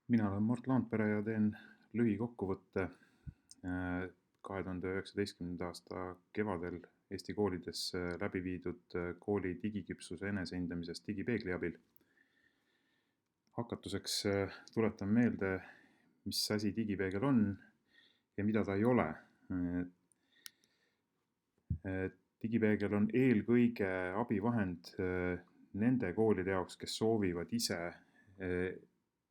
Mina olen Mart Laanpere ja teen lühikokkuvõtte 2019. aasta kevadel Eesti koolides läbi viidud kooli digiküpsuse enesehindamisest digipeegli abil. Hakatuseks tuletan meelde, mis asi digipeegel on ja mida ta ei ole. Digipeegel on eelkõige abivahend nende koolide jaoks, kes soovivad ise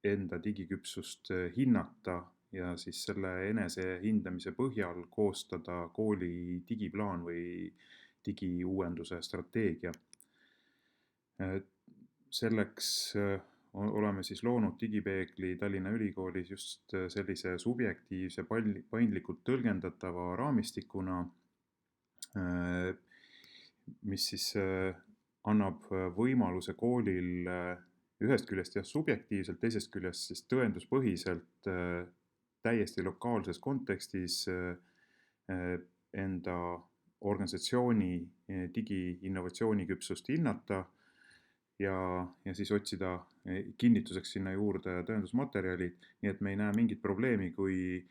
enda digiküpsust hinnata ja siis selle enese hindamise põhjal koostada kooli digiplaan või digiuuenduse strateegia. Selleks oleme siis loonud digipeegli Tallinna Ülikoolis just sellise subjektiivse, paindlikult tõlgendatava raamistikuna, mis siis annab võimaluse koolil ühest küljest subjektiivselt, teisest küljest siis tõenduspõhiselt täiesti lokaalses kontekstis enda organisatsiooni digi-innovatsiooniküpsust hinnata ja siis otsida kinnituseks sinna juurde tõendusmaterjalid, nii et me ei näe mingit probleemi, kui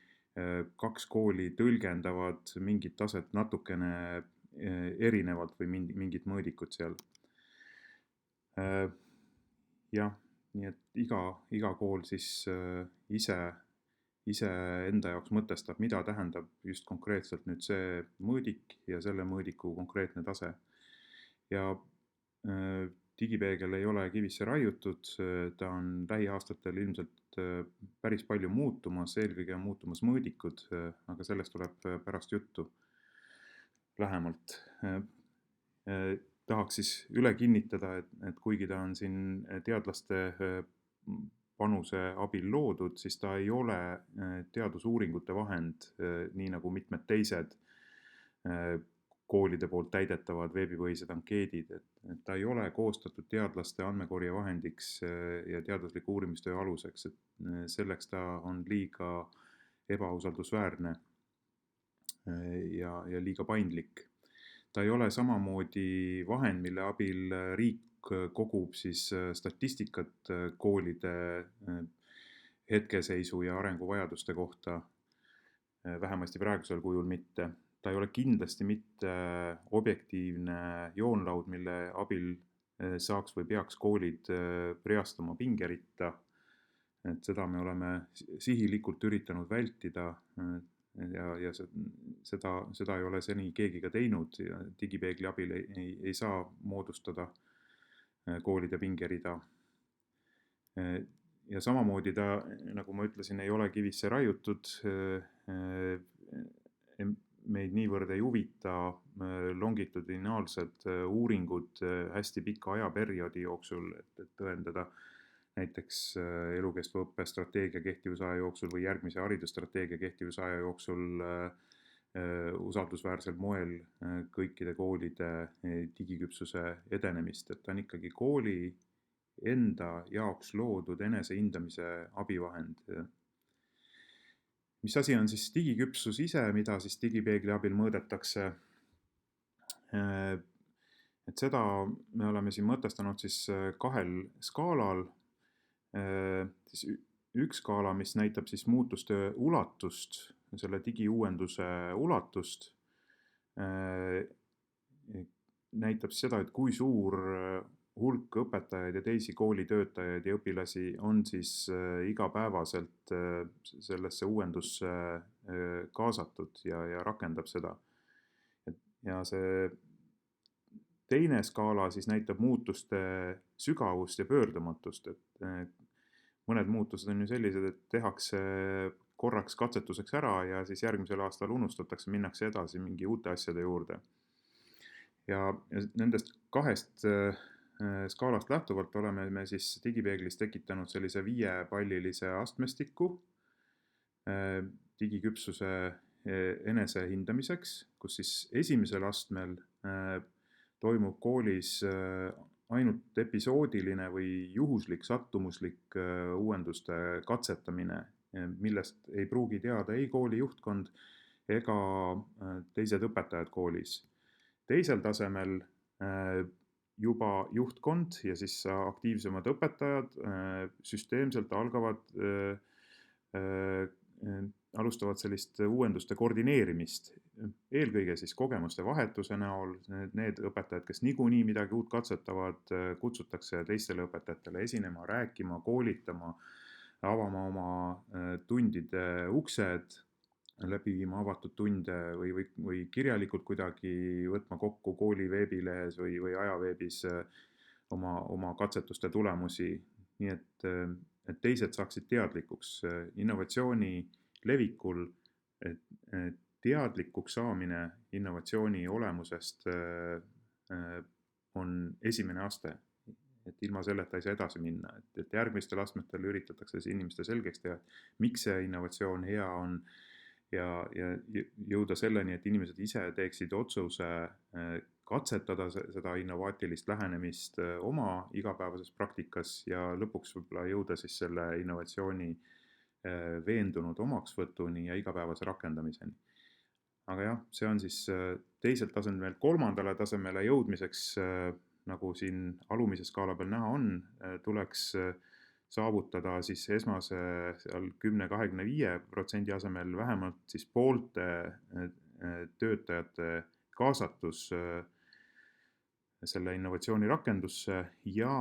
kaks kooli tõlgendavad mingit taset natukene erinevalt või mingit mõõdikut seal. Jah, nii et iga kool siis ise enda jaoks mõtestab, mida tähendab just konkreetselt nüüd see mõõdik ja selle mõõdiku konkreetne tase. Ja digipeegel ei ole kivisse raiutud, ta on lähiaastatel ilmselt päris palju muutumas, eelkõige on muutumas mõõdikud, aga sellest tuleb pärast juttu lähemalt. Tahaks siis üle kinnitada, et kuigi ta on siin teadlaste panuse abil loodud, siis ta ei ole teadusuuringute vahend, nii nagu mitmed teised koolide poolt täidetavad veebipõhised ankeedid, et ta ei ole koostatud teadlaste andmekorje vahendiks ja teadusliku uurimistöö aluseks, et selleks ta on liiga ebausaldusväärne ja liiga paindlik. Ta ei ole samamoodi vahend, mille abil riik kogub siis statistikat koolide hetkeseisu ja arenguvajaduste kohta, vähemasti praegusel kujul mitte. Ta ei ole kindlasti mitte objektiivne joonlaud, mille abil saaks või peaks koolid reastama pingeritta. Et seda me oleme sihilikult üritanud vältida ja seda ei ole seni keegi ka teinud. Digipeegli abil ei saa moodustada koolide pingerida. Ja samamoodi ta, nagu ma ütlesin, ei ole kivisse raiutud. Meid niivõrd ei huvita longitudinaalsed uuringud hästi pika ajaperioodi jooksul, et tõendada näiteks elukestva õppe strateegia kehtivusaja jooksul või järgmise haridusstrateegia kehtivusaja jooksul usaldusväärsel moel kõikide koolide digiküpsuse edenemist, et ta on ikkagi kooli enda jaoks loodud enesehindamise abivahend. Mis asi on siis digiküpsus ise, mida siis digipeegli abil mõõdetakse? Et seda me oleme siin mõtestanud siis kahel skaalal. Siis üks skaala, mis näitab siis muutuste ulatust, selle digiuuenduse ulatust, näitab seda, et kui suur hulk õpetajaid ja teisi koolitöötajaid ja õpilasi on siis igapäevaselt sellesse uuendusse kaasatud ja rakendab seda. Ja see teine skaala siis näitab muutuste sügavust ja pöördumatust, et mõned muutused on ju sellised, et tehakse korraks katsetuseks ära ja siis järgmisel aastal unustatakse, minnakse edasi mingi uute asjade juurde. Ja nendest kahest skaalast lähtuvalt oleme me siis digipeeglis tekitanud sellise 5-pallilise astmestiku digiküpsuse enese hindamiseks, kus siis esimesel astmel toimub koolis ainult episoodiline või juhuslik, sattumuslik uuenduste katsetamine, millest ei pruugi teada ei kooli juhtkond ega teised õpetajad koolis. Teisel tasemel juba juhtkond ja siis aktiivsemad õpetajad süsteemselt alustavad sellist uuenduste koordineerimist. Eelkõige siis kogemuste vahetuse näol, need õpetajad, kes niikuinii midagi uut katsetavad, kutsutakse teistele õpetajatele esinema, rääkima, koolitama, avama oma tundide uksed, läbi viima avatud tunde või kirjalikult kuidagi võtma kokku kooli veebilehes või ajaveebis oma katsetuste tulemusi, nii et teised saaksid teadlikuks. Innovatsiooni levikul teadlikuks saamine innovatsiooni olemusest on esimene aste, et ilma selleta ei saa edasi minna, et järgmistel astmetel üritatakse inimeste selgeks teha, miks see innovatsioon hea on ja jõuda selleni, et inimesed ise teeksid otsuse katsetada seda innovaatilist lähenemist oma igapäevases praktikas ja lõpuks võib-olla jõuda siis selle innovatsiooni veendunud omaksvõtuni ja igapäevase rakendamiseni. Aga jah, see on siis teiselt tasemel kolmandale tasemele jõudmiseks, nagu siin alumise skaala peal näha on, tuleks saavutada siis esmase seal 10-25% asemel vähemalt siis poolte töötajate kaasatus selle innovatsiooni rakendusse ja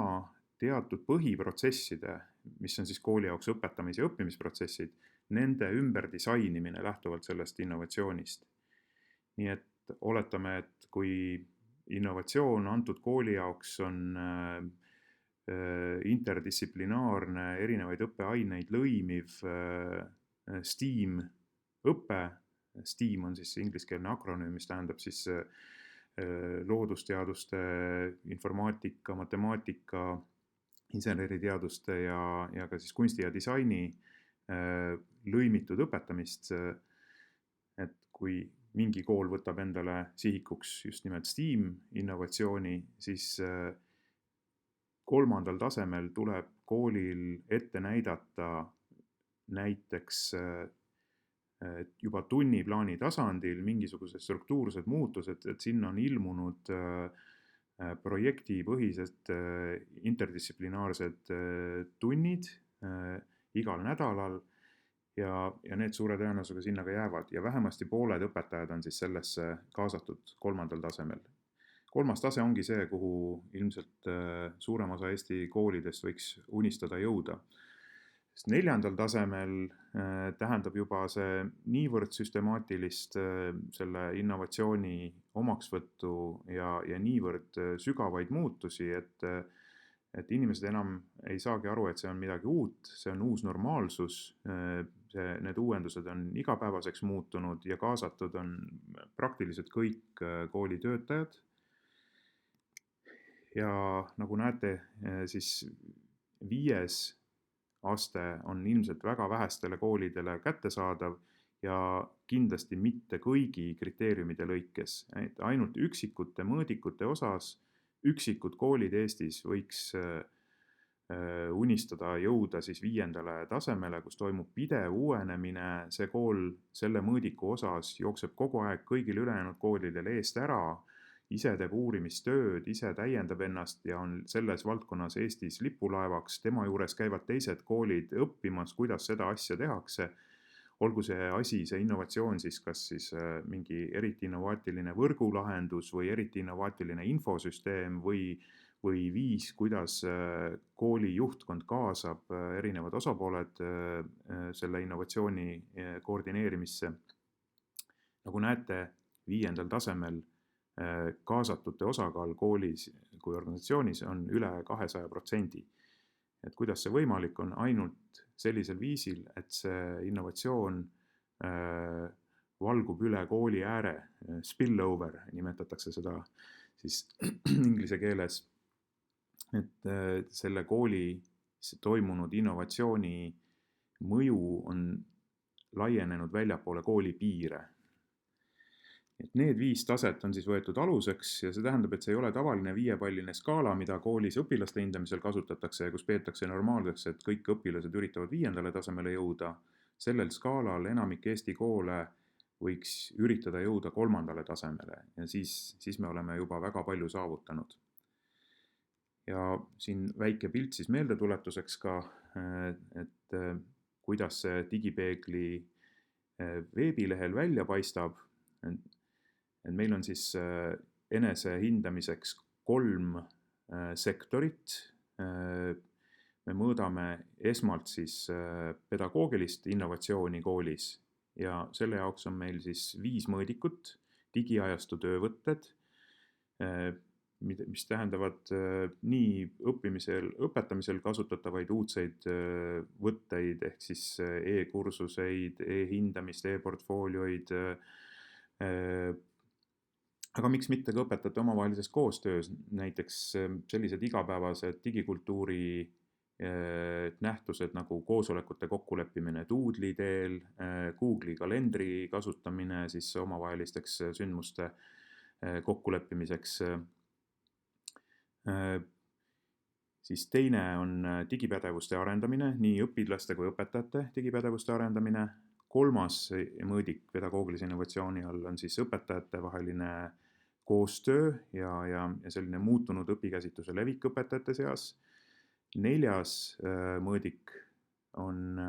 teatud põhiprotsesside, mis on siis kooli jaoks õpetamis- ja õppimisprotsessid, nende ümber disainimine lähtuvalt sellest innovatsioonist. Nii et oletame, et kui innovatsioon antud kooli jaoks on interdistsiplinaarne, erinevaid õppeaineid lõimiv STEAM õpe, STEAM on siis ingliskeelne akronüüm, mis tähendab siis loodusteaduste, informaatika, matemaatika, inseneriteaduste ja ka siis kunsti ja disaini lõimitud õpetamist, et kui mingi kool võtab endale sihikuks just nimelt STEAM innovatsiooni, siis kolmandal tasemel tuleb koolil ette näidata näiteks juba tunniplaani tasandil mingisugused struktuursed muutused, et sinna on ilmunud projektipõhised interdistsiplinaarsed tunnid igal nädalal ja need suure tõenäosusega sinna ka jäävad ja vähemasti pooled õpetajad on siis sellesse kaasatud kolmandal tasemel. Kolmas tase ongi see, kuhu ilmselt suurem osa Eesti koolidest võiks unistada jõuda. Sest neljandal tasemel tähendab juba see niivõrd süstemaatilist selle innovatsiooni omaksvõttu ja niivõrd sügavaid muutusi, et inimesed enam ei saagi aru, et see on midagi uut, see on uus normaalsus, need uuendused on igapäevaseks muutunud ja kaasatud on praktiliselt kõik koolitöötajad. Ja nagu näete, siis 5. aste on ilmselt väga vähestele koolidele kättesaadav ja kindlasti mitte kõigi kriteeriumide lõikes. Ainult üksikute mõõdikute osas üksikud koolid Eestis võiks unistada jõuda siis 5. tasemele, kus toimub pidev uuenemine, see kool selle mõõdiku osas jookseb kogu aeg kõigil ülejäänud koolidel eest ära, ise teeb uurimistööd, ise täiendab ennast ja on selles valdkonnas Eestis lipulaevaks, tema juures käivad teised koolid õppimas, kuidas seda asja tehakse. Olgu see asi, see innovatsioon siis kas siis mingi eriti innovaatiline võrgulahendus või eriti innovaatiline infosüsteem või viis, kuidas kooli juhtkond kaasab erinevad osapooled selle innovatsiooni koordineerimisse. Nagu näete, 5. tasemel kaasatute osakaal koolis kui organisatsioonis on üle 200%. Et kuidas see võimalik on ainult sellisel viisil, et see innovatsioon valgub üle kooli ääre, spillover nimetatakse seda siis inglise keeles, et selle kooli toimunud innovatsiooni mõju on laienenud väljapoole kooli piire. Et need 5 taset on siis võetud aluseks ja see tähendab, et see ei ole tavaline 5-palline skaala, mida koolis õpilaste hindamisel kasutatakse ja kus peetakse normaalseks, et kõik õpilased üritavad 5. tasemele jõuda. Sellel skaalal enamik Eesti koole võiks üritada jõuda 3. tasemele ja siis me oleme juba väga palju saavutanud. Ja siin väike pilt siis meeldetuletuseks ka, et kuidas see digipeegli veebilehel välja paistab. Et meil on siis enese hindamiseks 3 sektorit. Me mõõdame esmalt siis pedagoogilist innovatsiooni koolis ja selle jaoks on meil siis 5 mõõdikut, digiajastu töövõtted, mis tähendavad nii õpetamisel kasutatavaid uudseid võtteid, ehk siis e-kursuseid, e-hindamist, e-portfoolioid, aga miks mitte ka õpetajate omavahelises koostöös, näiteks sellised igapäevased digikultuuri nähtused nagu koosolekute kokkuleppimine Doodle'i teel, Google'i kalendri kasutamine siis omavahelisteks sündmuste kokkuleppimiseks. Siis teine on digipädevuste arendamine, nii õpilaste kui õpetajate digipädevuste arendamine. 3. mõõdik pedagoogilise innovatsiooni all on siis õpetajate vaheline koostöö ja selline muutunud õpikäsitluse levik õpetajate seas. 4. mõõdik on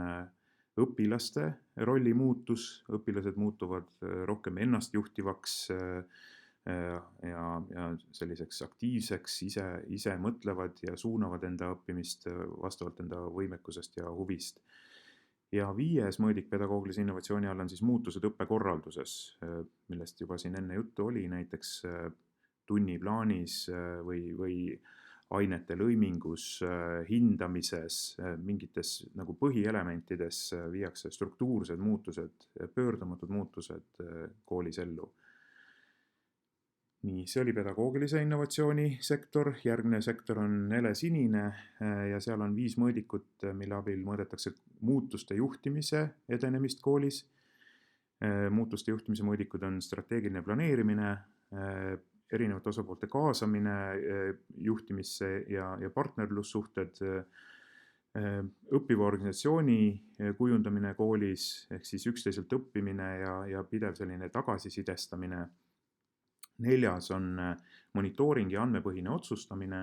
õpilaste rolli muutus, õpilased muutuvad rohkem ennastjuhtivaks ja selliseks aktiivseks, ise mõtlevad ja suunavad enda õppimist vastavalt enda võimekusest ja huvist. Ja 5. mõõdik pedagoogilise innovatsiooni all on siis muutused õppekorralduses, millest juba siin enne juttu oli, näiteks tunniplaanis või ainete lõimingus, hindamises, mingites nagu põhielementides viiakse struktuursed muutused, pöördumatud muutused koolis ellu. Nii, see oli pedagoogilise innovatsiooni sektor, järgmine sektor on helesinine ja seal on 5 mõõdikut, mille abil mõõdetakse muutuste juhtimise edenemist koolis. Muutuste juhtimise mõõdikud on strateegiline planeerimine, erinevate osapoolte kaasamine juhtimisse ja partnerlussuhted, õppiva organisatsiooni kujundamine koolis, ehk siis üksteiselt õppimine ja pidev selline tagasisidestamine. 4. on monitooring ja andmepõhine otsustamine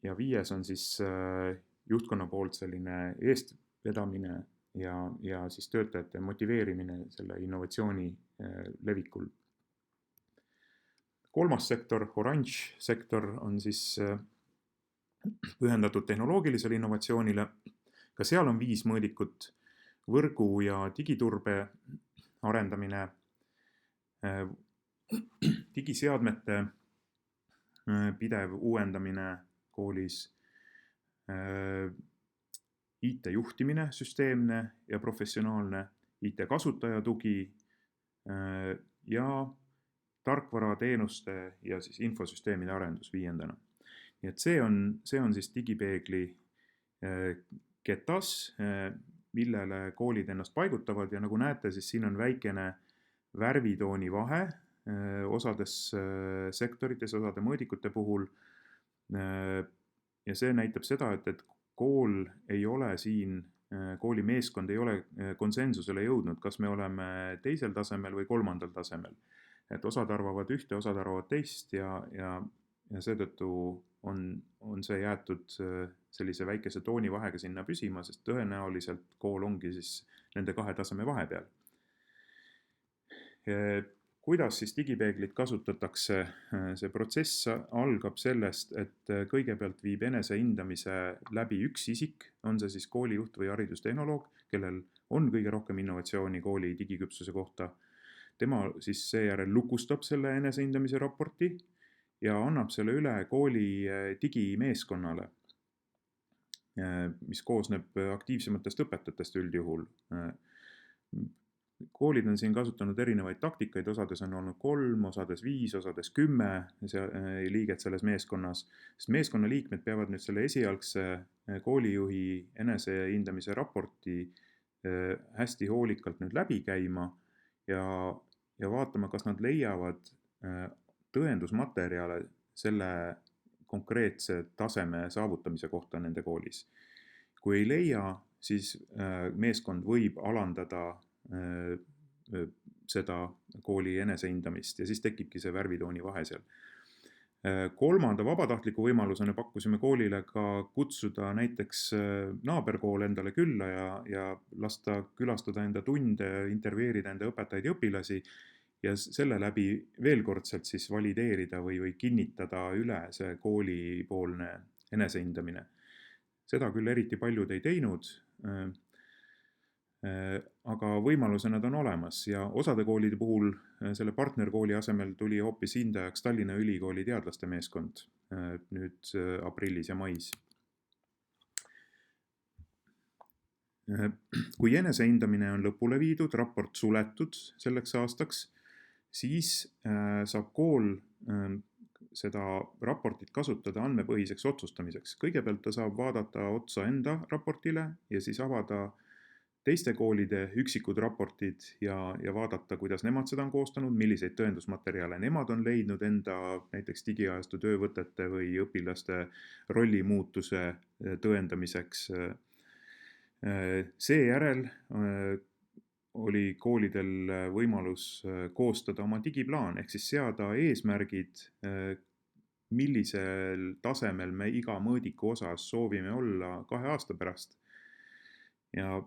ja 5. on siis juhtkonna poolt selline eestvedamine ja siis töötajate motiveerimine selle innovatsiooni levikul. 3. sektor, oranž sektor, on siis pühendatud tehnoloogilisele innovatsioonile. Ka seal on 5 mõõdikut, võrgu ja digiturbe arendamine, digiseadmete pidev uuendamine koolis, IT-juhtimine, süsteemne ja professionaalne, IT-kasutajatugi ja tarkvarateenuste ja siis infosüsteemide arendus 5. Nii et see on siis digipeegli ketas, millele koolid ennast paigutavad ja nagu näete, siis siin on väikene värvitooni vahe osades sektorites, osade mõõdikute puhul. Ja see näitab seda, et kool ei ole siin, kooli meeskond ei ole konsensusele jõudnud, kas me oleme 2. tasemel või 3. tasemel. Et osad arvavad ühte, osad arvavad teist ja seetõttu on see jäetud sellise väikese toonivahega sinna püsima, sest tõenäoliselt kool ongi siis nende 2 taseme vahepeal. Kuidas siis digipeeglit kasutatakse? See protsess algab sellest, et kõigepealt viib enesehindamise läbi üks isik, on see siis koolijuht või haridustehnoloog, kellel on kõige rohkem innovatsiooni kooli digiküpsuse kohta. Tema siis seejärel lukustab selle enesehindamise raporti ja annab selle üle kooli digimeeskonnale, mis koosneb aktiivsematest õpetajatest üldjuhul. Koolid on siin kasutanud erinevaid taktikaid, osades on olnud 3, osades 5, osades 10 liiget selles meeskonnas, sest meeskonna liikmed peavad nüüd selle esialgse koolijuhi enesehindamise raporti hästi hoolikalt nüüd läbi käima ja vaatama, kas nad leiavad tõendusmaterjale selle konkreetse taseme saavutamise kohta nende koolis. Kui ei leia, siis meeskond võib alandada seda kooli enesehindamist ja siis tekibki see värvitooni vahe seal. Kolmanda vabatahtliku võimalusena pakkusime koolile ka kutsuda näiteks naaberkool endale külla ja lasta külastada enda tunde, intervjueerida enda õpetajaid ja õpilasi ja selle läbi veelkordselt siis valideerida või kinnitada üle see koolipoolne enesehindamine. Seda küll eriti paljud ei teinud, aga võimalusena ta on olemas ja osade koolide puhul selle partnerkooli asemel tuli hoopis hindajaks Tallinna Ülikooli teadlaste meeskond nüüd aprillis ja mais. Kui enesehindamine on lõpule viidud, raport suletud selleks aastaks, siis saab kool seda raportit kasutada andmepõhiseks otsustamiseks. Kõigepealt ta saab vaadata otsa enda raportile ja siis avada teiste koolide üksikud raportid ja vaadata, kuidas nemad seda on koostanud, milliseid tõendusmaterjale nemad on leidnud enda näiteks digiajastu töövõtete või õpilaste rollimuutuse tõendamiseks. Seejärel oli koolidel võimalus koostada oma digiplaan ehk siis seada eesmärgid, millisel tasemel me iga mõõdiku osas soovime olla 2 aasta pärast. Ja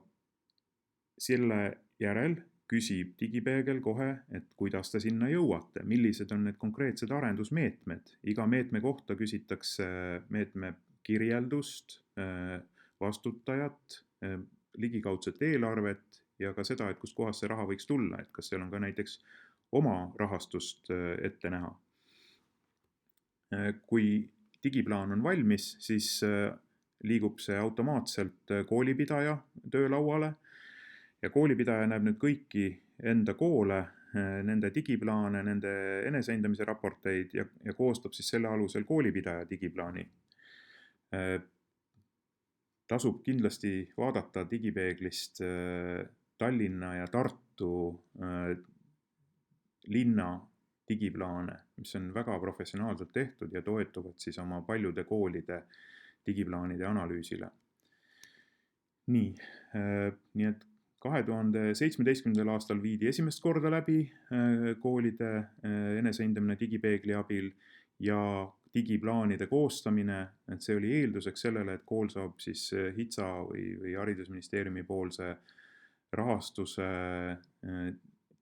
selle järel küsib digipeegel kohe, et kuidas te sinna jõuate, millised on need konkreetsed arendusmeetmed. Iga meetme kohta küsitakse meetme kirjeldust, vastutajat, ligikaudset eelarvet ja ka seda, et kust kohast see raha võiks tulla, et kas seal on ka näiteks oma rahastust ette näha. Kui digiplaan on valmis, siis liigub see automaatselt koolipidaja töölauale ja koolipidaja näeb nüüd kõiki enda koole, nende digiplaane, nende enesehindamise raporteid ja koostab siis selle alusel koolipidaja digiplaani. Tasub kindlasti vaadata digipeeglist Tallinna ja Tartu linna digiplaane, mis on väga professionaalselt tehtud ja toetuvad siis oma paljude koolide digiplaanide analüüsile. Nii et 2017. aastal viidi esimest korda läbi koolide enesehindamine digipeegli abil ja digiplaanide koostamine, et see oli eelduseks sellele, et kool saab siis HITSA või Haridusministeeriumi poolse rahastuse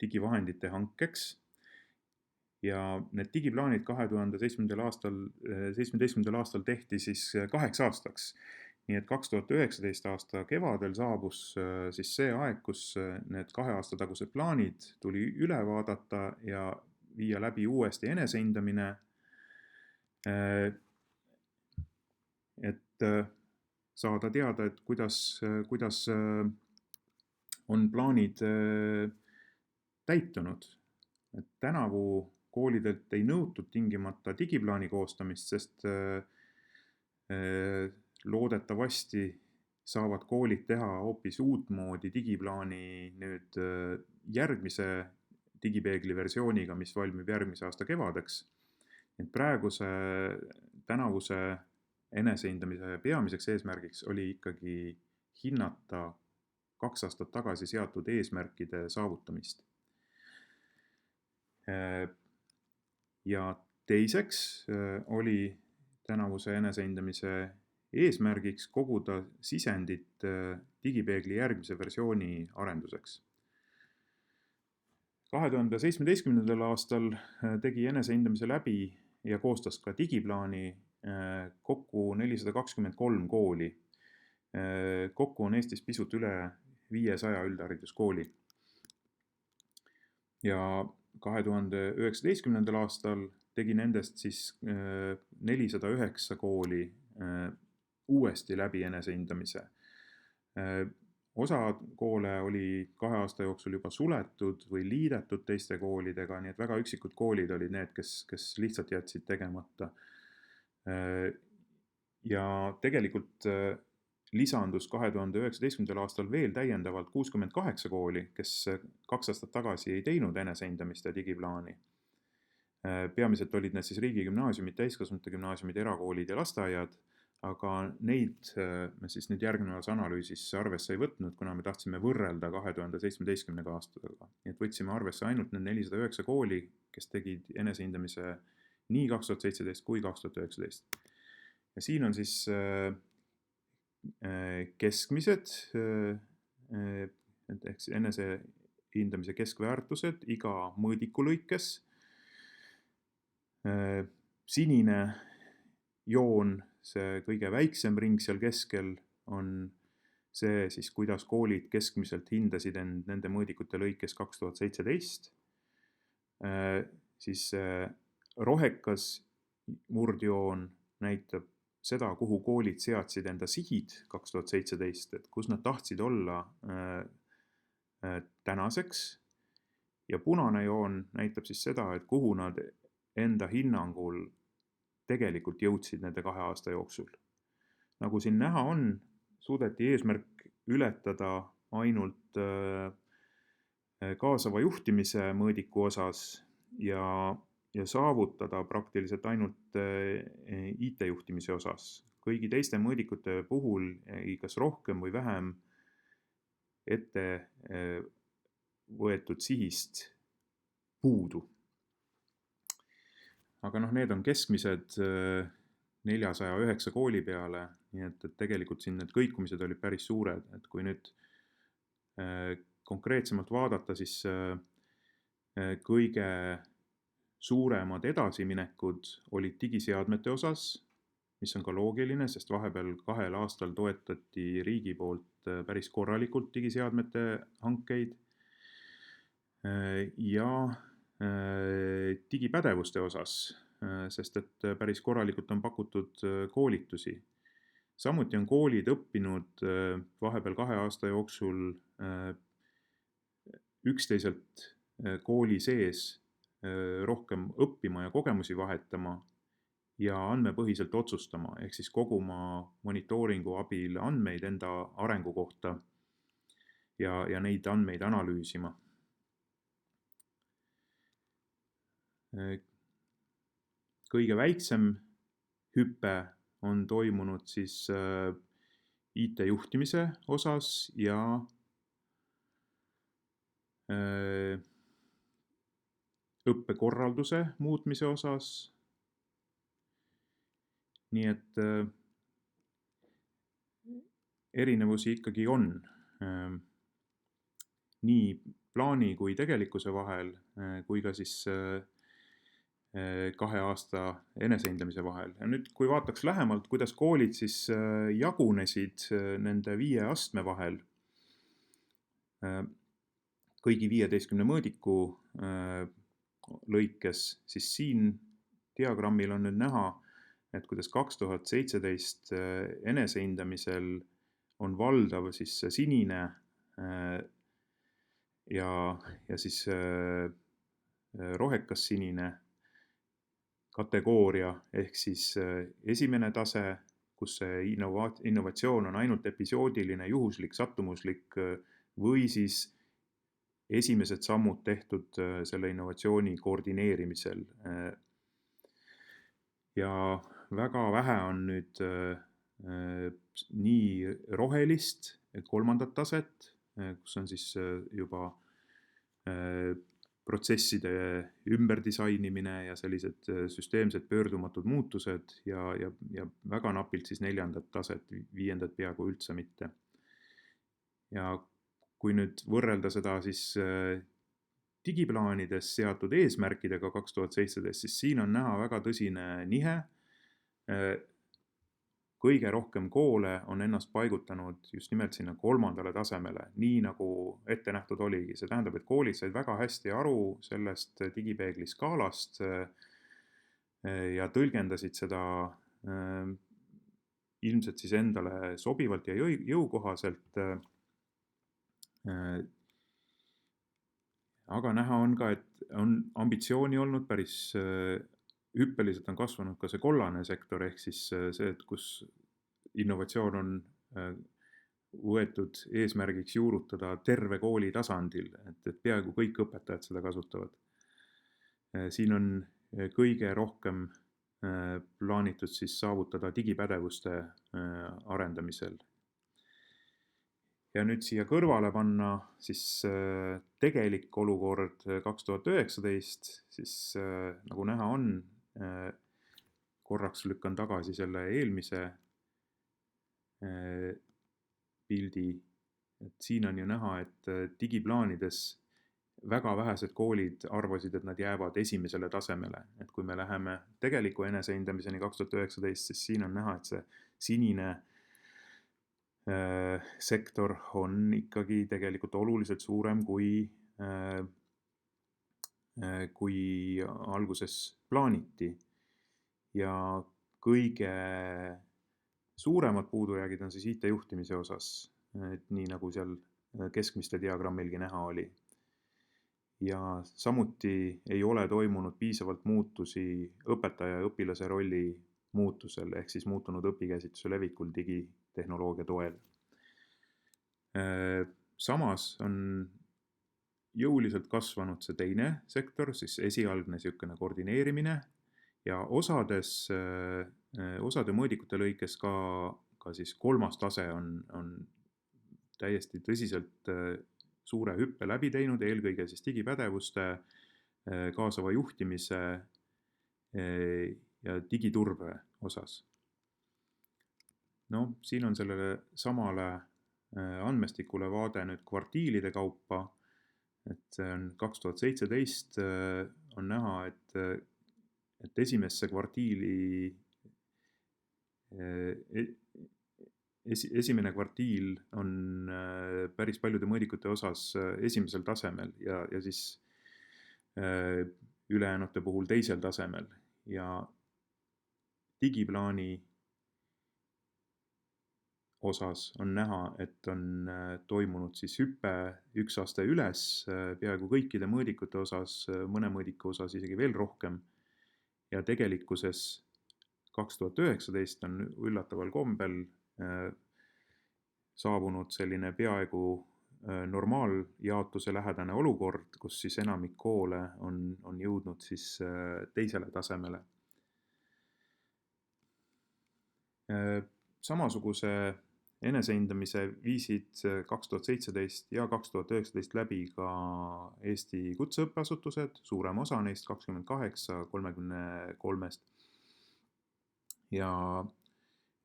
digivahendite hankeks. Ja need digiplaanid 2017. aastal tehti siis 8 aastaks. Nii et 2019. aasta kevadel saabus siis see aeg, kus need 2 aasta tagused plaanid tuli üle vaadata ja viia läbi uuesti enesehindamine, et saada teada, et kuidas on plaanid täitunud. Et tänavu koolidelt ei nõutud tingimata digiplaani koostamist, sest loodetavasti saavad koolid teha hoopis uutmoodi digiplaani nüüd järgmise digipeegli versiooniga, mis valmib järgmise aasta kevadeks. Et tänavuse enesehindamise peamiseks eesmärgiks oli ikkagi hinnata 2 aastat tagasi seatud eesmärkide saavutamist. Ja teiseks oli tänavuse enesehindamise eesmärgiks koguda sisendit digipeegli järgmise versiooni arenduseks. 2017. aastal tegi enesehindamise läbi ja koostas ka digiplaani kokku 423 kooli. Kokku on Eestis pisut üle 500 üldhariduskooli. Ja 2019. aastal tegi nendest siis 409 kooli uuesti läbi enesehindamise. Osa koole oli 2 aasta jooksul juba suletud või liidetud teiste koolidega, nii et väga üksikud koolid olid need, kes lihtsalt jätsid tegemata. Ja tegelikult lisandus 2019. aastal veel täiendavalt 68 kooli, kes 2 aastat tagasi ei teinud enesehindamist ja digiplaani. Peamiselt olid need siis riigigümnaasiumid, täiskasvanute gümnaasiumid, erakoolid ja lasteaiad, aga neid me siis nüüd järgnevas analüüsis arvesse ei võtnud, kuna me tahtsime võrrelda 2017. aastaga. Nii et võtsime arvesse ainult need 409 kooli, kes tegid enesehindamise nii 2017 kui 2019. Ja siin on siis keskmised ehk siis enese hindamise keskväärtused iga mõõdiku lõikes. Sinine joon, see kõige väiksem ring seal keskel, on see siis, kuidas koolid keskmiselt hindasid end nende mõõdikute lõikes 2017. Siis rohekas murdjoon näitab seda, kuhu koolid seadsid enda sihid 2017, et kus nad tahtsid olla tänaseks. Ja punane joon näitab siis seda, et kuhu nad enda hinnangul tegelikult jõudsid nende 2 aasta jooksul. Nagu siin näha on, suudeti eesmärk ületada ainult kaasava juhtimise mõõdiku osas ja saavutada praktiliselt ainult IT-juhtimise osas. Kõigi teiste mõõdikute puhul ei kas rohkem või vähem ette võetud sihist puudu. Aga need on keskmised 409 kooli peale, nii et tegelikult siin need kõikumised olid päris suured. Et kui nüüd konkreetsemalt vaadata, siis kõige suuremad edasiminekud olid digiseadmete osas, mis on ka loogiline, sest vahepeal 2 aastal toetati riigi poolt päris korralikult digiseadmete hankeid. Ja digipädevuste osas, sest et päris korralikult on pakutud koolitusi. Samuti on koolid õppinud vahepeal 2 aasta jooksul üksteiselt kooli sees rohkem õppima ja kogemusi vahetama ja andmepõhiselt otsustama, ehk siis koguma monitooringu abil andmeid enda arengu kohta ja neid andmeid analüüsima. Kõige väiksem hüpe on toimunud siis IT-juhtimise osas ja õppekorralduse muutmise osas. Nii et erinevusi ikkagi on nii plaani kui tegelikkuse vahel, kui ka siis 2 aasta enesehindamise vahel. Ja nüüd, kui vaataks lähemalt, kuidas koolid siis jagunesid nende 5 astme vahel, kõigi 15 mõõdiku lõikes, siis siin diagrammil on nüüd näha, et kuidas 2017 enesehindamisel on valdav siis sinine ja siis rohekas sinine kategooria, ehk siis esimene tase, kus see innovatsioon on ainult episoodiline, juhuslik, sattumuslik või siis esimesed sammud tehtud selle innovatsiooni koordineerimisel. Ja väga vähe on nüüd nii rohelist 3. taset, kus on siis juba protsesside ümberdisainimine ja sellised süsteemsed pöördumatud muutused ja väga napilt siis 4. taset, 5. peaaegu üldse mitte. Ja kui nüüd võrrelda seda siis digiplaanides seatud eesmärkidega 2017, siis siin on näha väga tõsine nihe. Kõige rohkem koole on ennast paigutanud just nimelt sinna 3. tasemele, nii nagu ette nähtud oligi. See tähendab, et koolid said väga hästi aru sellest digipeegli skaalast ja tõlgendasid seda ilmselt siis endale sobivalt ja jõukohaselt. Aga näha on ka, et on ambitsiooni olnud päris hüppeliselt on kasvanud ka see kollane sektor, ehk siis see, et kus innovatsioon on võetud eesmärgiks juurutada terve kooli tasandil, et peaaegu kõik õpetajad seda kasutavad. Siin on kõige rohkem plaanitud siis saavutada digipädevuste arendamisel. Ja nüüd siia kõrvale panna siis tegelik olukord 2019, siis nagu näha on, korraks lükkan tagasi selle eelmise pildi, et siin on ju näha, et digiplaanides väga vähesed koolid arvasid, et nad jäävad esimesele tasemele. Et kui me läheme tegeliku enesehindamiseni 2019, siis siin on näha, et see sinine sektor on ikkagi tegelikult oluliselt suurem kui alguses plaaniti. Ja kõige suuremad puudujäägid on siis IT-juhtimise osas, nii nagu seal keskmiste diagrammilgi näha oli. Ja samuti ei ole toimunud piisavalt muutusi õpetaja ja õpilase rolli muutusel, ehk siis muutunud õpikäsitluse levikul digitehnoloogia toel. Samas on jõuliselt kasvanud see teine sektor, siis esialgne niisugune koordineerimine ja osade mõõdikute lõikes ka siis kolmas tase on täiesti tõsiselt suure hüppe läbi teinud, eelkõige siis digipädevuste, kaasava juhtimise ja digiturbe osas. No, siin on sellele samale andmestikule vaade nüüd kvartiilide kaupa, et see on 2017 on näha, et esimesse kvartiili esimene kvartiil on päris paljude mõõdikute osas esimesel tasemel ja siis ülejäänute puhul teisel tasemel ja digiplaani osas on näha, et on toimunud siis hüppe üks aste üles peaaegu kõikide mõõdikute osas, mõne mõõdiku osas isegi veel rohkem ja tegelikkuses 2019 on üllataval kombel saabunud selline peaaegu normaaljaotuse lähedane olukord, kus siis enamik koole on jõudnud siis teisele tasemele. Samasuguse enesehindamise viisid 2017 ja 2019 läbi ka Eesti kutseõppeasutused, suurem osa neist 28 33-st. Ja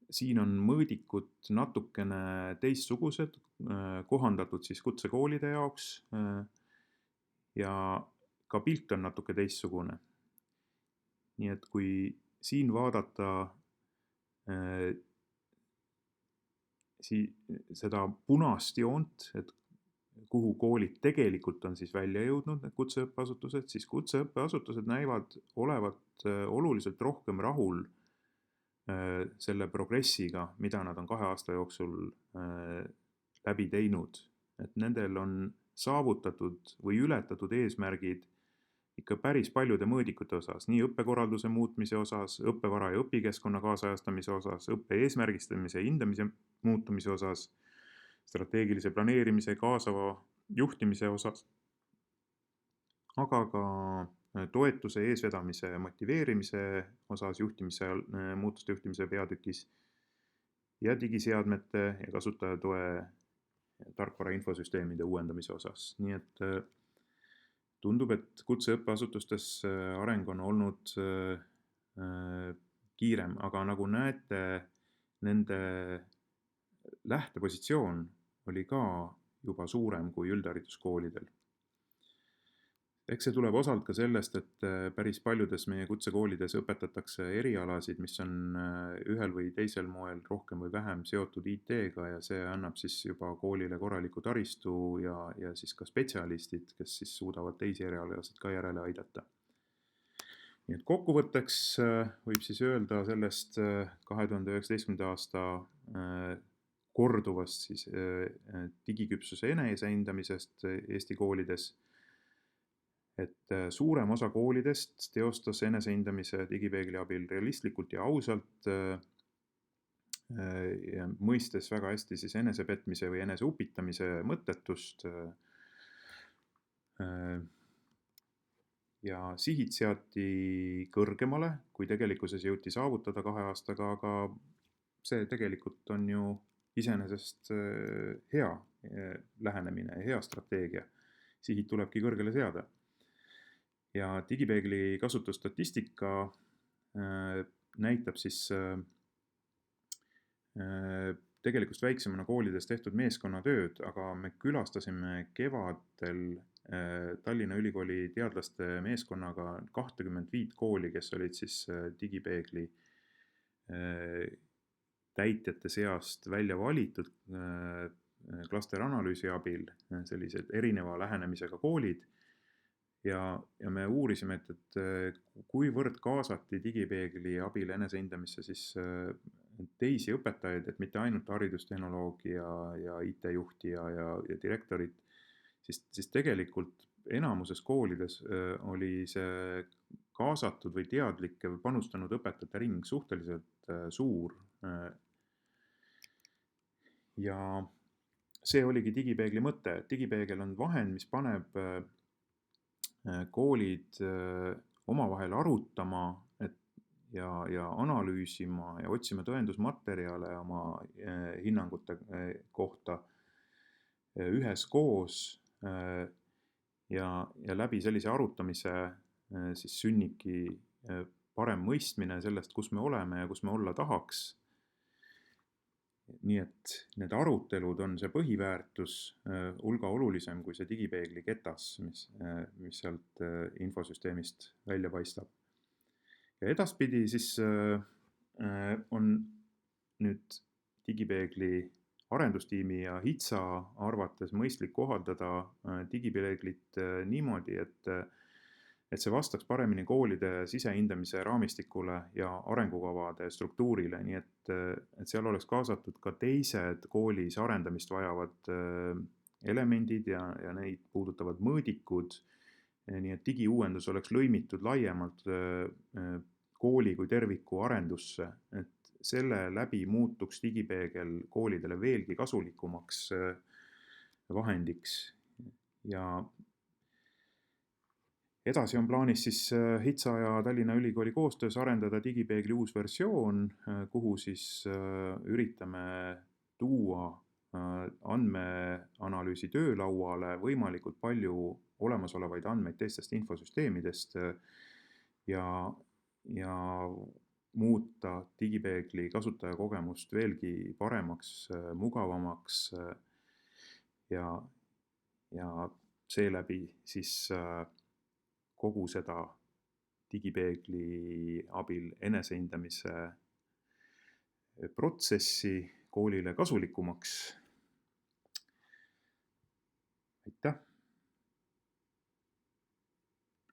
siin on mõõdikud natukene teistsugused, kohandatud siis kutsekoolide jaoks ja ka pilt on natuke teistsugune. Nii et kui siin vaadata seda punast joont, et kuhu koolid tegelikult on siis välja jõudnud, need kutseõppeasutused, siis kutseõppeasutused näivad olevat oluliselt rohkem rahul selle progressiga, mida nad on 2 aasta jooksul läbi teinud. Et nendel on saavutatud või ületatud eesmärgid ikka päris paljude mõõdikute osas, nii õppekorralduse muutmise osas, õppevara ja õpikeskkonna kaasajastamise osas, õppe eesmärgistamise ja hindamise muutumise osas, strateegilise planeerimise, kaasava juhtimise osas, aga ka toetuse eesvedamise ja motiveerimise osas muutuste juhtimise peatükis ja digiseadmete ja kasutajatoe tarkvara infosüsteemide uuendamise osas. Nii et tundub, et kutseõppeasutustes areng on olnud kiirem, aga nagu näete, nende lähtepositsioon oli ka juba suurem kui üldhariduskoolidel. Eks see tuleb osalt ka sellest, et päris paljudes meie kutsekoolides õpetatakse erialasid, mis on ühel või teisel moel rohkem või vähem seotud IT-ga ja see annab siis juba koolile korraliku taristu ja siis ka spetsialistid, kes siis suudavad teisi erialasid ka järele aidata. Nii et kokkuvõtteks võib siis öelda sellest 2019. aasta korduvast siis digiküpsuse enesehindamisest Eesti koolides, et suurem osa koolidest teostas enesehindamise digipeegli abil realistlikult ja ausalt ja mõistes väga hästi siis enesepetmise või eneseupitamise mõttetust. Ja sihid seati kõrgemale, kui tegelikkuses jõuti saavutada 2 aastaga, aga see tegelikult on ju iseenesest hea lähenemine ja hea strateegia. Sihid tulebki kõrgele seada. Ja digipeegli kasutusstatistika näitab siis tegelikult väiksemana koolides tehtud meeskonnatööd, aga me külastasime kevadel Tallinna Ülikooli teadlaste meeskonnaga 25 kooli, kes olid siis digipeegli täitjate seast välja valitud klasteranalüüsi abil, sellised erineva lähenemisega koolid. Ja me uurisime, et kuivõrd kaasati digipeegli abil enesehindamisse siis teisi õpetajaid, et mitte ainult haridustehnoloogi ja IT-juhti ja direktorit, siis tegelikult enamuses koolides oli see kaasatud või teadlik või panustanud õpetajate ring suhteliselt suur. Ja see oligi digipeegli mõte. Digipeegel on vahend, mis paneb koolid omavahel arutama ja analüüsima ja otsima tõendusmaterjale oma hinnangute kohta üheskoos ja läbi sellise arutamise siis sünnibki parem mõistmine sellest, kus me oleme ja kus me olla tahaks. Nii et need arutelud on see põhiväärtus, hulga olulisem kui see digipeegli ketas, mis sealt infosüsteemist välja paistab. Ja edaspidi siis on nüüd digipeegli arendustiimi ja HITSA arvates mõistlik kohaldada digipeeglit niimoodi, et see vastaks paremini koolide sisehindamise raamistikule ja arengukavade struktuurile, nii et seal oleks kaasatud ka teised koolis arendamist vajavad elemendid ja neid puudutavad mõõdikud, nii et digiuuendus oleks lõimitud laiemalt kooli kui terviku arendusse, et selle läbi muutuks digipeegel koolidele veelgi kasulikumaks vahendiks. Ja edasi on plaanis siis HITSA ja Tallinna Ülikooli koostöös arendada digipeegli uus versioon, kuhu siis üritame tuua andmeanalüüsi töölauale võimalikult palju olemasolevaid andmeid teistest infosüsteemidest ja muuta digipeegli kasutajakogemust veelgi paremaks, mugavamaks ja seeläbi siis kogu seda digipeegli abil enesehindamise protsessi koolile kasulikumaks